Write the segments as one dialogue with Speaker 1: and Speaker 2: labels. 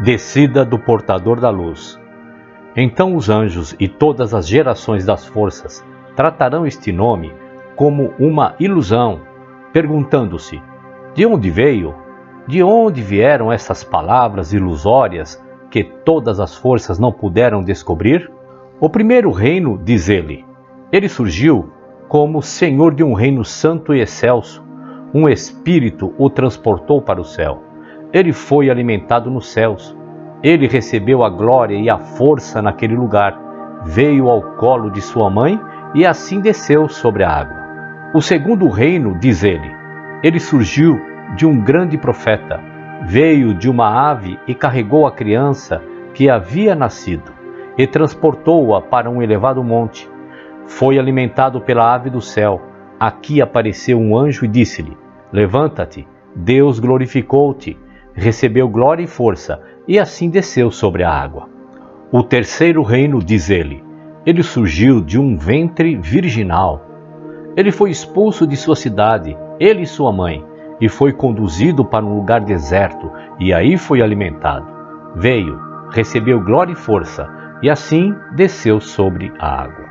Speaker 1: Descida do portador da luz. Então os anjos e todas as gerações das forças tratarão este nome como uma ilusão, perguntando-se: de onde veio? De onde vieram essas palavras ilusórias que todas as forças não puderam descobrir? O primeiro reino, diz ele surgiu como senhor de um reino santo e excelso. Um espírito o transportou para o céu. Ele foi alimentado nos céus. Ele recebeu a glória e a força naquele lugar. Veio ao colo de sua mãe e assim desceu sobre a água. O segundo reino, diz ele surgiu de um grande profeta. Veio de uma ave e carregou a criança que havia nascido e transportou-a para um elevado monte. Foi alimentado pela ave do céu. Aqui apareceu um anjo e disse-lhe: levanta-te, Deus glorificou-te, recebeu glória e força, e assim desceu sobre a água. O terceiro reino, diz ele surgiu de um ventre virginal. Ele foi expulso de sua cidade, ele e sua mãe, e foi conduzido para um lugar deserto, e aí foi alimentado. Veio, recebeu glória e força, e assim desceu sobre a água.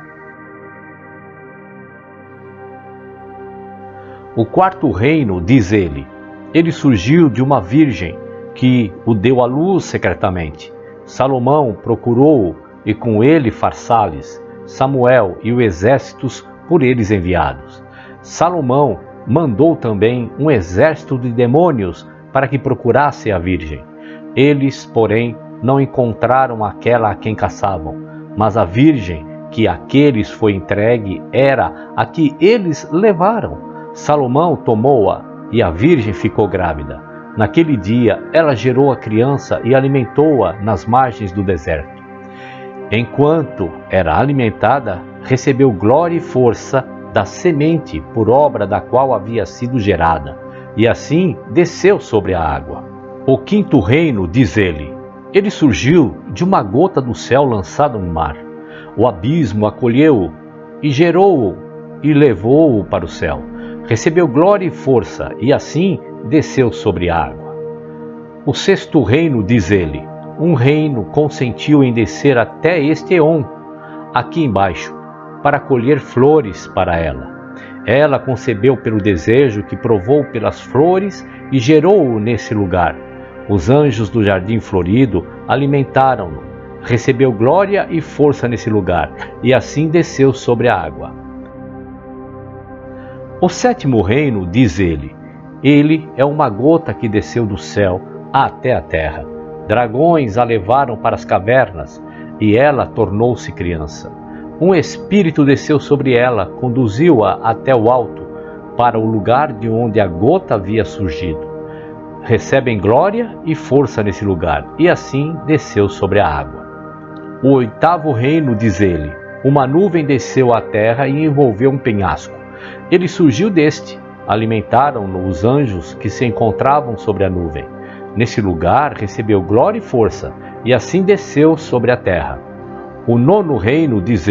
Speaker 1: O quarto reino, diz ele surgiu de uma virgem que o deu à luz secretamente. Salomão procurou-o e com ele Farsales, Samuel e os exércitos por eles enviados. Salomão mandou também um exército de demônios para que procurasse a virgem. Eles, porém, não encontraram aquela a quem caçavam, mas a virgem que àqueles foi entregue era a que eles levaram. Salomão tomou-a e a virgem ficou grávida. Naquele dia ela gerou a criança e alimentou-a nas margens do deserto. Enquanto era alimentada, recebeu glória e força da semente por obra da qual havia sido gerada, e assim desceu sobre a água. O quinto reino, diz ele surgiu de uma gota do céu lançada no mar. O abismo acolheu-o e gerou-o e levou-o para o céu. Recebeu glória e força, e assim desceu sobre a água. O sexto reino, diz um reino consentiu em descer até este Eon, aqui embaixo, para colher flores para ela. Ela concebeu pelo desejo que provou pelas flores e gerou-o nesse lugar. Os anjos do jardim florido alimentaram-no. Recebeu glória e força nesse lugar, e assim desceu sobre a água. O sétimo reino, diz ele é uma gota que desceu do céu até a terra. Dragões a levaram para as cavernas, e ela tornou-se criança. Um espírito desceu sobre ela, conduziu-a até o alto, para o lugar de onde a gota havia surgido. Recebem glória e força nesse lugar, e assim desceu sobre a água. O oitavo reino, diz uma nuvem desceu à terra e envolveu um penhasco. Ele surgiu deste. Alimentaram-no os anjos que se encontravam sobre a nuvem. Nesse lugar recebeu glória e força, e assim desceu sobre a terra. O nono reino, diz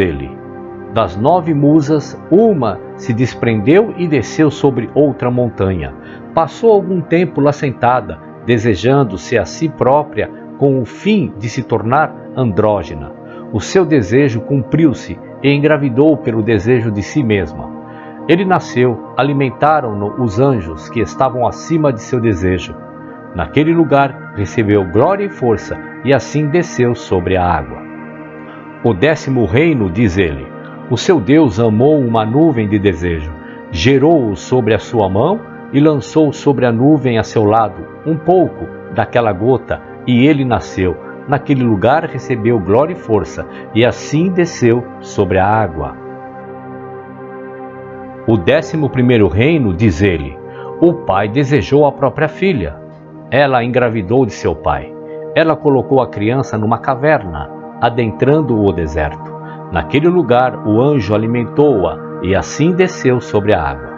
Speaker 1: das 9 musas, uma se desprendeu e desceu sobre outra montanha. Passou algum tempo lá sentada, desejando-se a si própria com o fim de se tornar andrógena. O seu desejo cumpriu-se e engravidou pelo desejo de si mesma. Ele nasceu, alimentaram-no os anjos que estavam acima de seu desejo. Naquele lugar recebeu glória e força, e assim desceu sobre a água. O 10º reino, diz o seu Deus amou uma nuvem de desejo, gerou-o sobre a sua mão e lançou sobre a nuvem a seu lado um pouco daquela gota, e ele nasceu. Naquele lugar recebeu glória e força, e assim desceu sobre a água. O 11º reino, diz o pai desejou a própria filha. Ela engravidou de seu pai. Ela colocou a criança numa caverna, adentrando o deserto. Naquele lugar o anjo alimentou-a, e assim desceu sobre a água.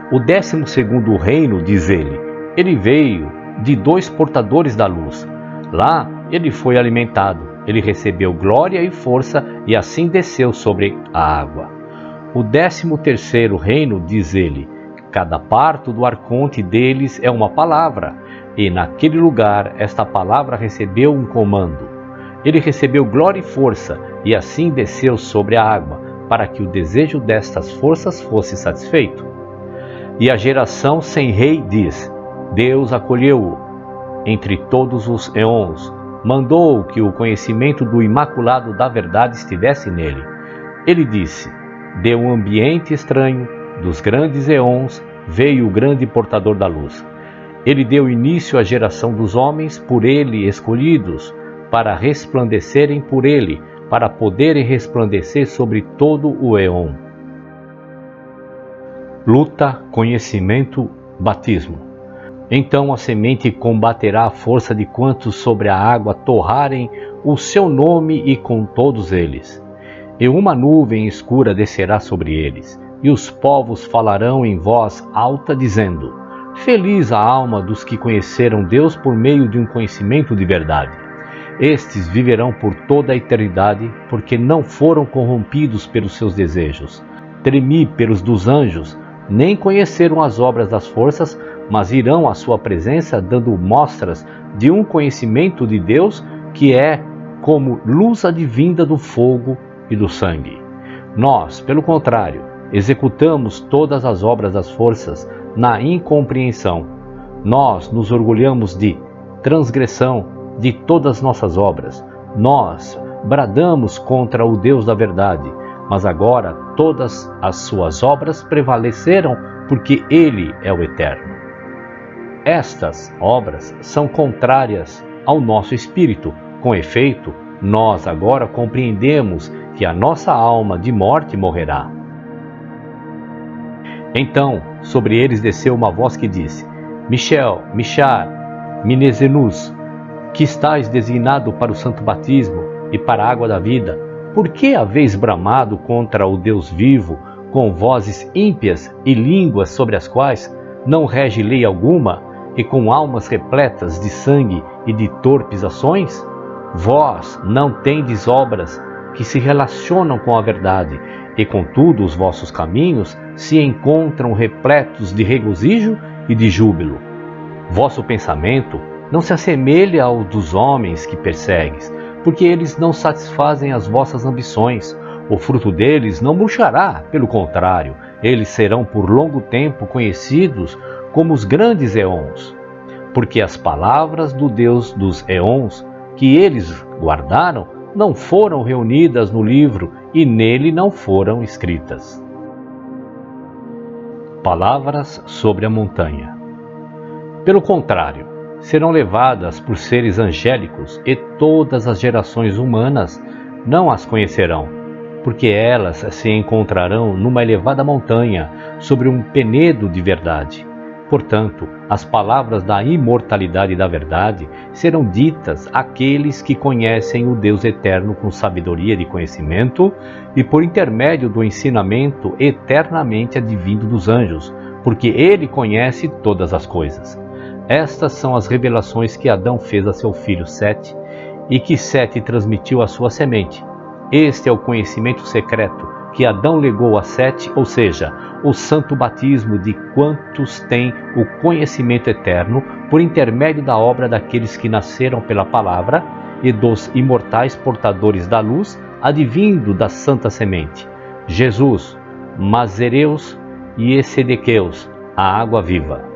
Speaker 1: O 12º reino, diz ele veio de 2 portadores da luz. Lá ele foi alimentado. Ele recebeu glória e força, e assim desceu sobre a água. O 13º reino, diz cada parto do arconte deles é uma palavra. e naquele lugar esta palavra recebeu um comando. Ele recebeu glória e força, e assim desceu sobre a água, para que o desejo destas forças fosse satisfeito. E a geração sem rei diz: Deus acolheu-o entre todos os eons, mandou que o conhecimento do Imaculado da Verdade estivesse nele. Ele disse: de um ambiente estranho, dos grandes eons, veio o grande portador da luz. Ele deu início à geração dos homens por ele escolhidos, para resplandecerem por ele, para poderem resplandecer sobre todo o éon. Luta, conhecimento, batismo. Então a semente combaterá a força de quantos sobre a água torrarem o seu nome e com todos eles. E uma nuvem escura descerá sobre eles, e os povos falarão em voz alta, dizendo: Feliz a alma dos que conheceram Deus por meio de um conhecimento de verdade. Estes viverão por toda a eternidade, porque não foram corrompidos pelos seus desejos, tremíperos dos anjos, nem conheceram as obras das forças, mas irão à sua presença dando mostras de um conhecimento de Deus que é como luz advinda do fogo e do sangue. Nós, pelo contrário, executamos todas as obras das forças na incompreensão. Nós nos orgulhamos de transgressão de todas nossas obras. Nós bradamos contra o Deus da verdade, mas agora todas as suas obras prevaleceram, porque Ele é o Eterno. Estas obras são contrárias ao nosso espírito. Com efeito, nós agora compreendemos que a nossa alma de morte morrerá. Então, sobre eles desceu uma voz que disse: Michel, Michar, Minezenus, que estais designado para o santo batismo e para a água da vida, por que haveis bramado contra o Deus vivo, com vozes ímpias e línguas sobre as quais não rege lei alguma, e com almas repletas de sangue e de torpes ações? Vós não tendes obras que se relacionam com a verdade, e contudo os vossos caminhos se encontram repletos de regozijo e de júbilo. Vosso pensamento não se assemelha ao dos homens que persegues, porque eles não satisfazem as vossas ambições. O fruto deles não murchará, pelo contrário, eles serão por longo tempo conhecidos como os grandes eons, porque as palavras do Deus dos eons que eles guardaram não foram reunidas no livro e nele não foram escritas. Palavras sobre a montanha. Pelo contrário, serão levadas por seres angélicos, e todas as gerações humanas não as conhecerão, porque elas se encontrarão numa elevada montanha, sobre um penedo de verdade. Portanto, as palavras da imortalidade da verdade serão ditas àqueles que conhecem o Deus eterno com sabedoria de conhecimento e por intermédio do ensinamento eternamente advindo dos anjos, porque ele conhece todas as coisas. Estas são as revelações que Adão fez a seu filho Sete, e que Sete transmitiu à sua semente. Este é o conhecimento secreto que Adão legou a Sete, ou seja, o santo batismo de quantos têm o conhecimento eterno por intermédio da obra daqueles que nasceram pela palavra e dos imortais portadores da luz, advindo da santa semente, Jesus, Mazereus e Esedequeus, a água viva.